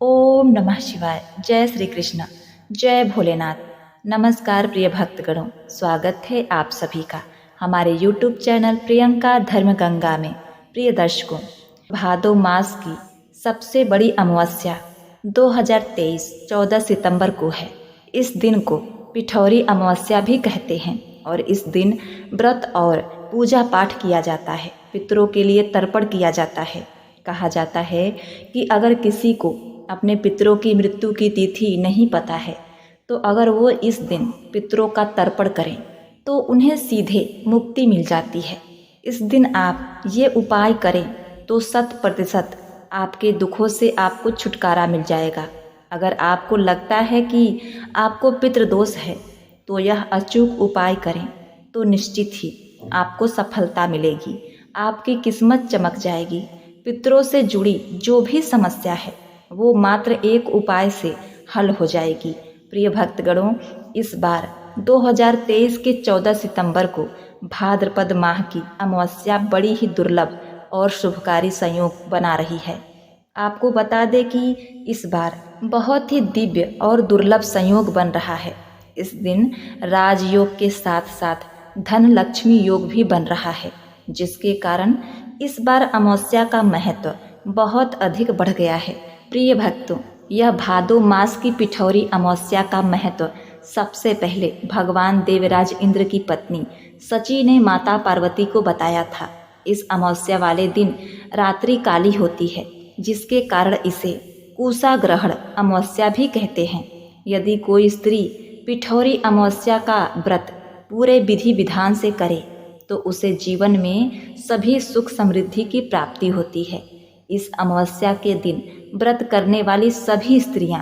ओम नमः शिवाय। जय श्री कृष्ण। जय भोलेनाथ। नमस्कार प्रिय भक्तगणों, स्वागत है आप सभी का हमारे यूट्यूब चैनल प्रियंका धर्म गंगा में। प्रिय दर्शकों, भादो मास की सबसे बड़ी अमावस्या 2023 14 सितंबर को है। इस दिन को पिठौरी अमावस्या भी कहते हैं और इस दिन व्रत और पूजा पाठ किया जाता है। पितरों के लिए तर्पण किया जाता है। कहा जाता है कि अगर किसी को अपने पितरों की मृत्यु की तिथि नहीं पता है तो अगर वो इस दिन पितरों का तर्पण करें तो उन्हें सीधे मुक्ति मिल जाती है। इस दिन आप ये उपाय करें तो 100% आपके दुखों से आपको छुटकारा मिल जाएगा। अगर आपको लगता है कि आपको पितृदोष है तो यह अचूक उपाय करें तो निश्चित ही आपको सफलता मिलेगी, आपकी किस्मत चमक जाएगी। पितरों से जुड़ी जो भी समस्या है वो मात्र एक उपाय से हल हो जाएगी। प्रिय भक्तगणों, इस बार 2023 के 14 सितंबर को भाद्रपद माह की अमावस्या बड़ी ही दुर्लभ और शुभकारी संयोग बना रही है। आपको बता दें कि इस बार बहुत ही दिव्य और दुर्लभ संयोग बन रहा है। इस दिन राजयोग के साथ साथ धन लक्ष्मी योग भी बन रहा है, जिसके कारण इस बार अमावस्या का महत्व बहुत अधिक बढ़ गया है। प्रिय भक्तों, यह भादो मास की पिठौरी अमावस्या का महत्व सबसे पहले भगवान देवराज इंद्र की पत्नी सची ने माता पार्वती को बताया था। इस अमावस्या वाले दिन रात्रि काली होती है, जिसके कारण इसे कुसा ग्रहण अमावस्या भी कहते हैं। यदि कोई स्त्री पिठौरी अमावस्या का व्रत पूरे विधि विधान से करे तो उसे जीवन में सभी सुख समृद्धि की प्राप्ति होती है। इस अमावस्या के दिन व्रत करने वाली सभी स्त्रियां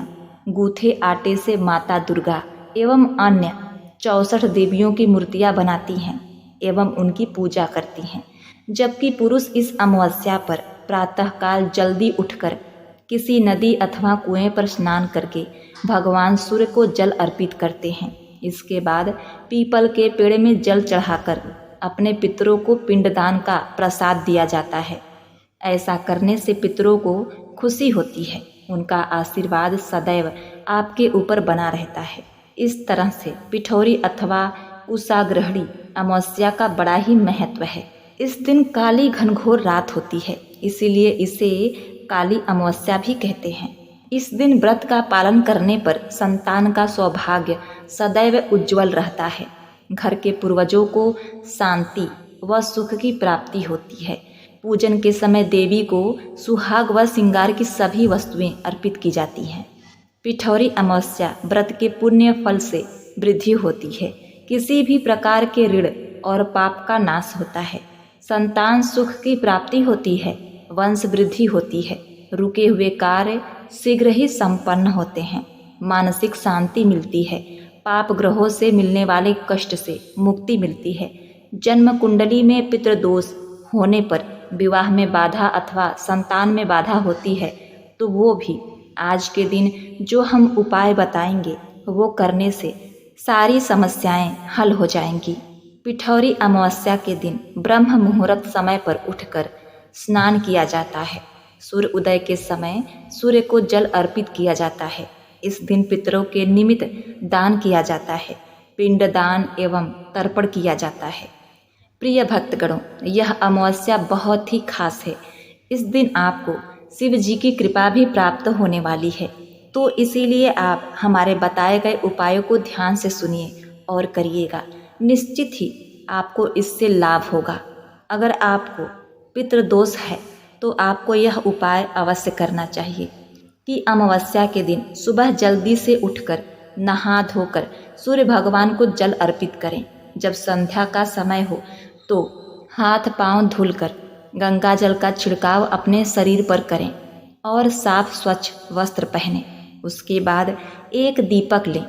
गूथे आटे से माता दुर्गा एवं अन्य 64 देवियों की मूर्तियां बनाती हैं एवं उनकी पूजा करती हैं, जबकि पुरुष इस अमावस्या पर प्रातःकाल जल्दी उठकर किसी नदी अथवा कुएं पर स्नान करके भगवान सूर्य को जल अर्पित करते हैं। इसके बाद पीपल के पेड़ में जल चढ़ाकर अपने पितरों को पिंडदान का प्रसाद दिया जाता है। ऐसा करने से पितरों को खुशी होती है, उनका आशीर्वाद सदैव आपके ऊपर बना रहता है। इस तरह से पिठौरी अथवा कुशाग्रहणी अमावस्या का बड़ा ही महत्व है। इस दिन काली घनघोर रात होती है, इसीलिए इसे काली अमावस्या भी कहते हैं। इस दिन व्रत का पालन करने पर संतान का सौभाग्य सदैव उज्जवल रहता है। घर के पूर्वजों को शांति व सुख की प्राप्ति होती है। पूजन के समय देवी को सुहाग व श्रृंगार की सभी वस्तुएं अर्पित की जाती हैं। पिठौरी अमावस्या व्रत के पुण्य फल से वृद्धि होती है। किसी भी प्रकार के ऋण और पाप का नाश होता है। संतान सुख की प्राप्ति होती है, वंश वृद्धि होती है, रुके हुए कार्य शीघ्र ही संपन्न होते हैं, मानसिक शांति मिलती है, पाप ग्रहों से मिलने वाले कष्ट से मुक्ति मिलती है। जन्म कुंडली में पितृदोष होने पर विवाह में बाधा अथवा संतान में बाधा होती है तो वो भी आज के दिन जो हम उपाय बताएंगे वो करने से सारी समस्याएं हल हो जाएंगी। पिठौरी अमावस्या के दिन ब्रह्म मुहूर्त समय पर उठकर स्नान किया जाता है। सूर्य उदय के समय सूर्य को जल अर्पित किया जाता है। इस दिन पितरों के निमित्त दान किया जाता है, पिंडदान एवं तर्पण किया जाता है। प्रिय भक्तगणों, यह अमावस्या बहुत ही खास है। इस दिन आपको शिव जी की कृपा भी प्राप्त होने वाली है, तो इसीलिए आप हमारे बताए गए उपायों को ध्यान से सुनिए और करिएगा। निश्चित ही आपको इससे लाभ होगा। अगर आपको पितृदोष है तो आपको यह उपाय अवश्य करना चाहिए कि अमावस्या के दिन सुबह जल्दी से उठकर नहा धोकर सूर्य भगवान को जल अर्पित करें। जब संध्या का समय हो तो हाथ पांव धुलकर गंगा जल का छिड़काव अपने शरीर पर करें और साफ स्वच्छ वस्त्र पहनें। उसके बाद एक दीपक लें।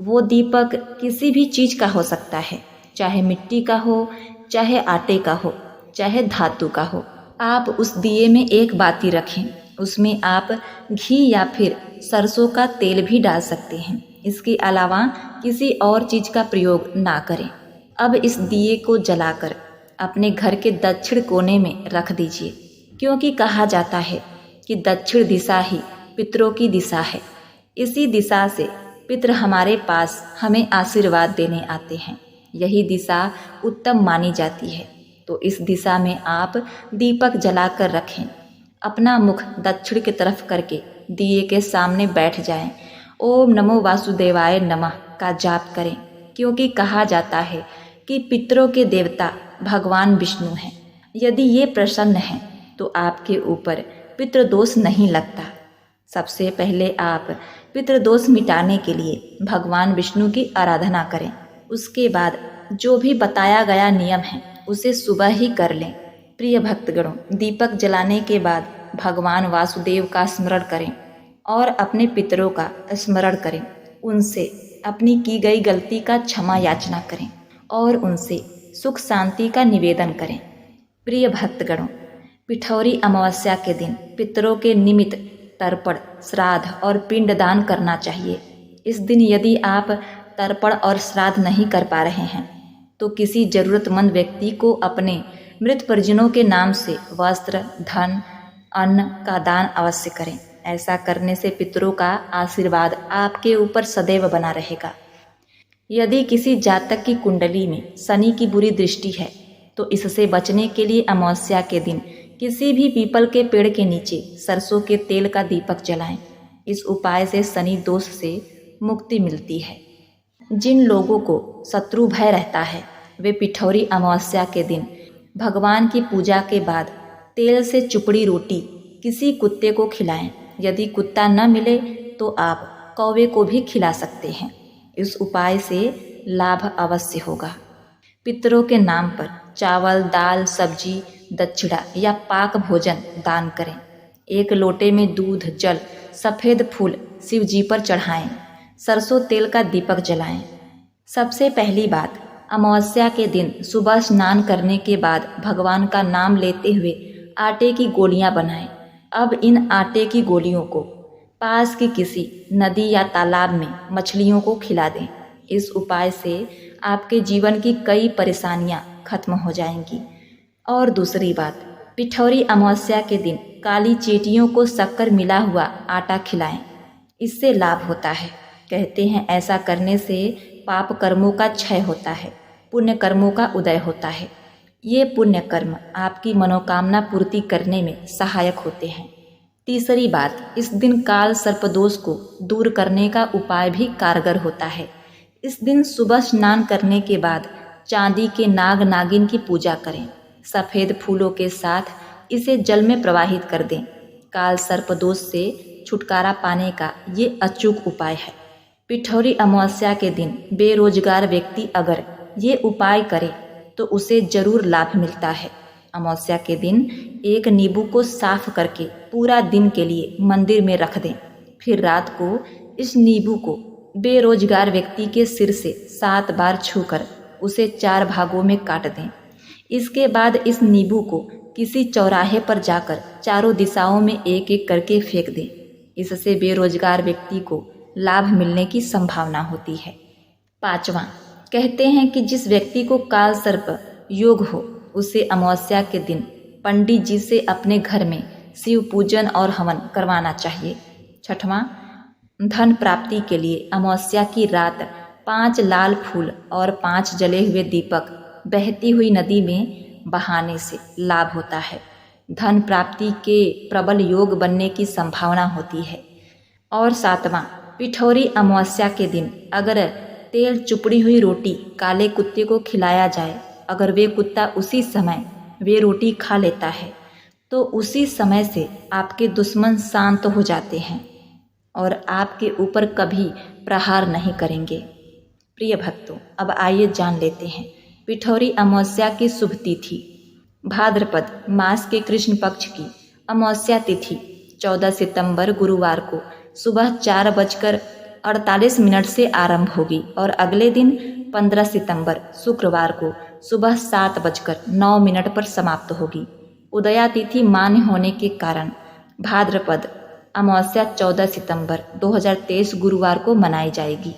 वो दीपक किसी भी चीज़ का हो सकता है, चाहे मिट्टी का हो, चाहे आटे का हो, चाहे धातु का हो। आप उस दिए में एक बाती रखें, उसमें आप घी या फिर सरसों का तेल भी डाल सकते हैं। इसके अलावा किसी और चीज़ का प्रयोग ना करें। अब इस दिए को जलाकर अपने घर के दक्षिण कोने में रख दीजिए, क्योंकि कहा जाता है कि दक्षिण दिशा ही पितरों की दिशा है। इसी दिशा से पितृ हमारे पास हमें आशीर्वाद देने आते हैं। यही दिशा उत्तम मानी जाती है। तो इस दिशा में आप दीपक जलाकर रखें। अपना मुख दक्षिण की तरफ करके दिए के सामने बैठ जाएं। ओम नमो वासुदेवाय नमः का जाप करें, क्योंकि कहा जाता है कि पितरों के देवता भगवान विष्णु हैं। यदि ये प्रसन्न हैं तो आपके ऊपर पितृदोष नहीं लगता। सबसे पहले आप पितृदोष मिटाने के लिए भगवान विष्णु की आराधना करें। उसके बाद जो भी बताया गया नियम है उसे सुबह ही कर लें। प्रिय भक्तगणों, दीपक जलाने के बाद भगवान वासुदेव का स्मरण करें और अपने पितरों का स्मरण करें। उनसे अपनी की गई गलती का क्षमा याचना करें और उनसे सुख शांति का निवेदन करें। प्रिय भक्तगणों, पिठौरी अमावस्या के दिन पितरों के निमित्त तर्पण, श्राद्ध और पिंडदान करना चाहिए। इस दिन यदि आप तर्पण और श्राद्ध नहीं कर पा रहे हैं तो किसी जरूरतमंद व्यक्ति को अपने मृत परिजनों के नाम से वस्त्र, धन, अन्न का दान अवश्य करें। ऐसा करने से पितरों का आशीर्वाद आपके ऊपर सदैव बना रहेगा। यदि किसी जातक की कुंडली में शनि की बुरी दृष्टि है तो इससे बचने के लिए अमावस्या के दिन किसी भी पीपल के पेड़ के नीचे सरसों के तेल का दीपक जलाएं। इस उपाय से शनि दोष से मुक्ति मिलती है। जिन लोगों को शत्रु भय रहता है वे पिठौरी अमावस्या के दिन भगवान की पूजा के बाद तेल से चुपड़ी रोटी किसी कुत्ते को खिलाएं। यदि कुत्ता न मिले तो आप कौवे को भी खिला सकते हैं। इस उपाय से लाभ अवश्य होगा। पितरों के नाम पर चावल, दाल, सब्जी, दक्षिणा या पाक भोजन दान करें। एक लोटे में दूध, जल, सफ़ेद फूल शिव जी पर चढ़ाएं। सरसों तेल का दीपक जलाएं। सबसे पहली बात, अमावस्या के दिन सुबह स्नान करने के बाद भगवान का नाम लेते हुए आटे की गोलियां बनाएं। अब इन आटे की गोलियों को पास की किसी नदी या तालाब में मछलियों को खिला दें। इस उपाय से आपके जीवन की कई परेशानियां खत्म हो जाएंगी। और दूसरी बात, पिठौरी अमावस्या के दिन काली चींटियों को शक्कर मिला हुआ आटा खिलाएं। इससे लाभ होता है। कहते हैं ऐसा करने से पाप कर्मों का क्षय होता है, पुण्य कर्मों का उदय होता है। ये पुण्य कर्म आपकी मनोकामना पूर्ति करने में सहायक होते हैं। तीसरी बात, इस दिन काल सर्पदोष को दूर करने का उपाय भी कारगर होता है। इस दिन सुबह स्नान करने के बाद चांदी के नाग नागिन की पूजा करें। सफ़ेद फूलों के साथ इसे जल में प्रवाहित कर दें। काल सर्पदोष से छुटकारा पाने का ये अचूक उपाय है। पिठौरी अमावस्या के दिन बेरोजगार व्यक्ति अगर ये उपाय करे तो उसे जरूर लाभ मिलता है। अमावस्या के दिन एक नींबू को साफ करके पूरा दिन के लिए मंदिर में रख दें। फिर रात को इस नींबू को बेरोजगार व्यक्ति के सिर से 7 बार छूकर उसे 4 भागों में काट दें। इसके बाद इस नींबू को किसी चौराहे पर जाकर चारों दिशाओं में एक एक करके फेंक दें। इससे बेरोजगार व्यक्ति को लाभ मिलने की संभावना होती है। 5वां, कहते हैं कि जिस व्यक्ति को काल सर्प योग हो उसे अमावस्या के दिन पंडित जी से अपने घर में शिव पूजन और हवन करवाना चाहिए। 6वां, धन प्राप्ति के लिए अमावस्या की रात 5 लाल फूल और 5 जले हुए दीपक बहती हुई नदी में बहाने से लाभ होता है। धन प्राप्ति के प्रबल योग बनने की संभावना होती है। और 7वां, पिठौरी अमावस्या के दिन अगर तेल चुपड़ी हुई रोटी काले कुत्ते को खिलाया जाए, अगर वे कुत्ता उसी समय वे रोटी खा लेता है तो उसी समय से आपके दुश्मन शांत हो जाते हैं और आपके ऊपर कभी प्रहार नहीं करेंगे। प्रिय भक्तों, अब आइए जान लेते हैं पिठौरी अमावस्या की शुभ तिथि। भाद्रपद मास के कृष्ण पक्ष की अमावस्या तिथि 14 सितंबर गुरुवार को सुबह 4:48 से आरंभ होगी और अगले दिन 15 सितंबर शुक्रवार को सुबह 7:09 पर समाप्त होगी। उदया तिथि मान्य होने के कारण भाद्रपद अमावस्या 14 सितंबर 2023 गुरुवार को मनाई जाएगी।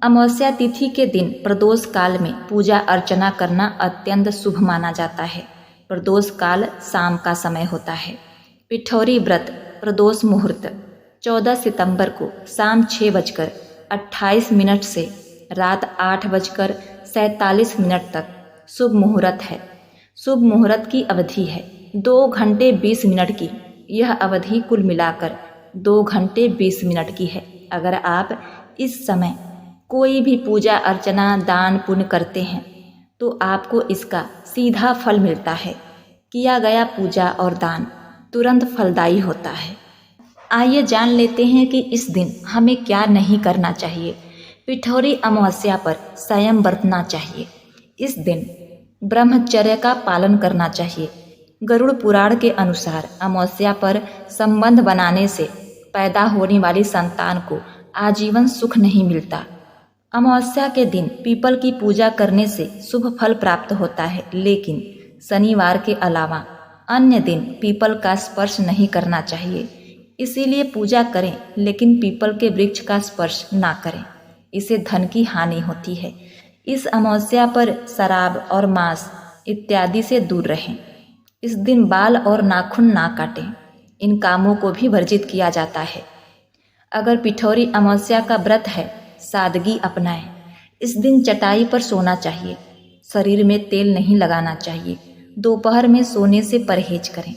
अमावस्या तिथि के दिन प्रदोष काल में पूजा अर्चना करना अत्यंत शुभ माना जाता है। प्रदोष काल शाम का समय होता है। पिठौरी व्रत प्रदोष मुहूर्त 14 सितंबर को शाम 6:28 से रात 8:47 तक शुभ मुहूर्त है। शुभ मुहूर्त की अवधि है 2 घंटे 20 मिनट की। यह अवधि कुल मिलाकर 2 घंटे 20 मिनट की है। अगर आप इस समय कोई भी पूजा अर्चना दान पुण्य करते हैं तो आपको इसका सीधा फल मिलता है। किया गया पूजा और दान तुरंत फलदायी होता है। आइए जान लेते हैं कि इस दिन हमें क्या नहीं करना चाहिए। पिठौरी अमावस्या पर संयम बरतना चाहिए। इस दिन ब्रह्मचर्य का पालन करना चाहिए। गरुड़ पुराण के अनुसार अमावस्या पर संबंध बनाने से पैदा होने वाली संतान को आजीवन सुख नहीं मिलता। अमावस्या के दिन पीपल की पूजा करने से शुभ फल प्राप्त होता है, लेकिन शनिवार के अलावा अन्य दिन पीपल का स्पर्श नहीं करना चाहिए। इसीलिए पूजा करें लेकिन पीपल के वृक्ष का स्पर्श ना करें, इससे धन की हानि होती है। इस अमावस्या पर शराब और मांस इत्यादि से दूर रहें। इस दिन बाल और नाखून ना काटें, इन कामों को भी वर्जित किया जाता है। अगर पिठौरी अमावस्या का व्रत है, सादगी अपनाएं। इस दिन चटाई पर सोना चाहिए। शरीर में तेल नहीं लगाना चाहिए। दोपहर में सोने से परहेज करें।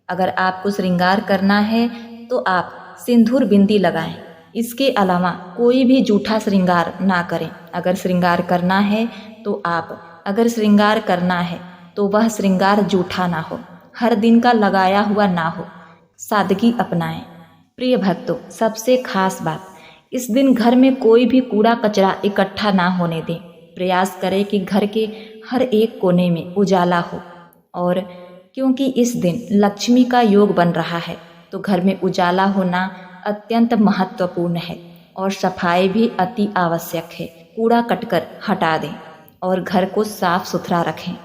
अगर आपको श्रृंगार करना है तो आप सिंदूर बिंदी लगाएं। इसके अलावा कोई भी जूठा श्रृंगार ना करें। अगर श्रृंगार करना है तो वह श्रृंगार जूठा ना हो, हर दिन का लगाया हुआ ना हो। सादगी अपनाएं। प्रिय भक्तों, सबसे खास बात, इस दिन घर में कोई भी कूड़ा कचरा इकट्ठा ना होने दें। प्रयास करें कि घर के हर एक कोने में उजाला हो। और क्योंकि इस दिन लक्ष्मी का योग बन रहा है तो घर में उजाला होना अत्यंत महत्वपूर्ण है और सफाई भी अति आवश्यक है। कूड़ा कटकर हटा दें और घर को साफ सुथरा रखें।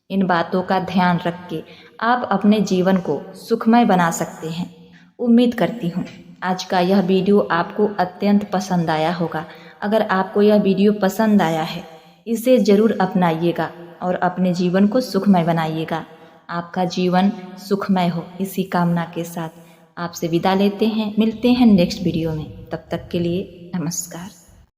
इन बातों का ध्यान रख के आप अपने जीवन को सुखमय बना सकते हैं। उम्मीद करती हूँ आज का यह वीडियो आपको अत्यंत पसंद आया होगा। अगर आपको यह वीडियो पसंद आया है, इसे ज़रूर अपनाइएगा और अपने जीवन को सुखमय बनाइएगा। आपका जीवन सुखमय हो, इसी कामना के साथ आपसे विदा लेते हैं। मिलते हैं नेक्स्ट वीडियो में। तब तक के लिए नमस्कार।